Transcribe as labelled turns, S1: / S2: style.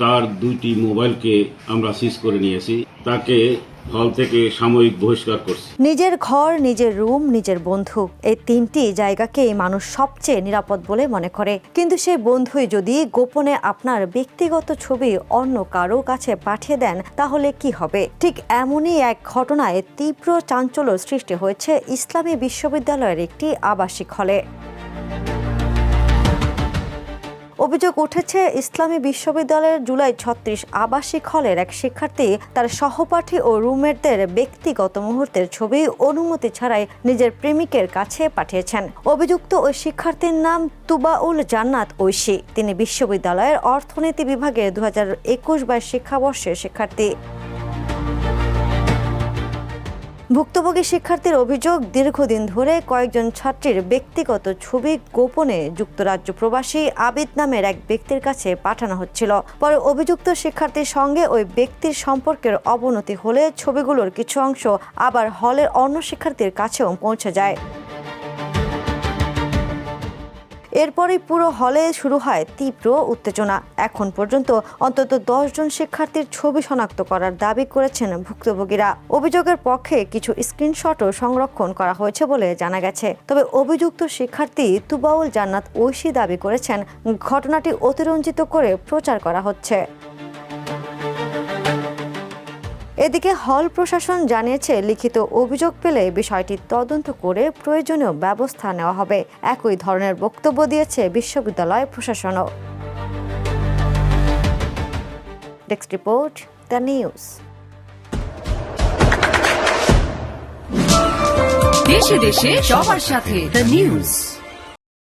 S1: তার 2টি মোবাইলকে আমরা সিজ করে নিয়েছি। তাকে হল থেকে সাময়িক বহিষ্কার করছি।
S2: নিজের ঘর, নিজের রুম, নিজের বন্ধু, এই 3টি জায়গাকেই মানুষ সবচেয়ে নিরাপদ বলে মনে করে। কিন্তু সেই বন্ধুই যদি গোপনে আপনার ব্যক্তিগত ছবি অন্য কারো কাছে পাঠিয়ে দেন, তাহলে কি হবে? ঠিক এমনই এক ঘটনায় তীব্র চাঞ্চল্য সৃষ্টি হয়েছে ইসলামী বিশ্ববিদ্যালয়ের একটি আবাসিক হলে। অভিযোগ উঠেছে ইসলামী বিশ্ববিদ্যালয়ের জুলাই 36 আবাসিক হলের এক শিক্ষার্থী তার সহপাঠী ও রুমমেটদের ব্যক্তিগত মুহূর্তের ছবি অনুমতি ছাড়াই নিজের প্রেমিকের কাছে পাঠিয়েছেন। অভিযুক্ত ওই শিক্ষার্থীর নাম তুবাউল জান্নাত ঐশী। তিনি বিশ্ববিদ্যালয়ের অর্থনীতি বিভাগের 2021-22 শিক্ষাবর্ষের শিক্ষার্থী। ভুক্তভোগী শিক্ষার্থীর অভিযোগ, দীর্ঘদিন ধরে কয়েকজন ছাত্রীর ব্যক্তিগত ছবি গোপনে যুক্তরাজ্য প্রবাসী আবিদ নামের এক ব্যক্তির কাছে পাঠানো হচ্ছিল। পরে অভিযুক্ত শিক্ষার্থীর সঙ্গে ওই ব্যক্তির সম্পর্কের অবনতি হলে ছবিগুলোর কিছু অংশ আবার হলের অন্য শিক্ষার্থীর কাছেও পৌঁছে যায়। এরপরই পুরো হলে শুরু হয় তীব্র উত্তেজনা। এখন পর্যন্ত অন্তত 10 জন শিক্ষার্থীর ছবি শনাক্ত করার দাবি করেছেন ভুক্তভোগীরা। অভিযোগের পক্ষে কিছু স্ক্রিনশটও সংরক্ষণ করা হয়েছে বলে জানা গেছে। তবে অভিযুক্ত শিক্ষার্থী তুবাউল জান্নাত ঐশী দাবি করেছেন, ঘটনাটি অতিরঞ্জিত করে প্রচার করা হচ্ছে। এদিকে হল প্রশাসন জানিয়েছে, লিখিত অভিযোগ পেলে বিষয়টি তদন্ত করে প্রয়োজনীয় ব্যবস্থা নেওয়া হবে। একই ধরনের বক্তব্য দিয়েছে বিশ্ববিদ্যালয় প্রশাসনও। Desk report, the news.
S3: দেশে দেশে সবার সাথে, দ্য নিউজ।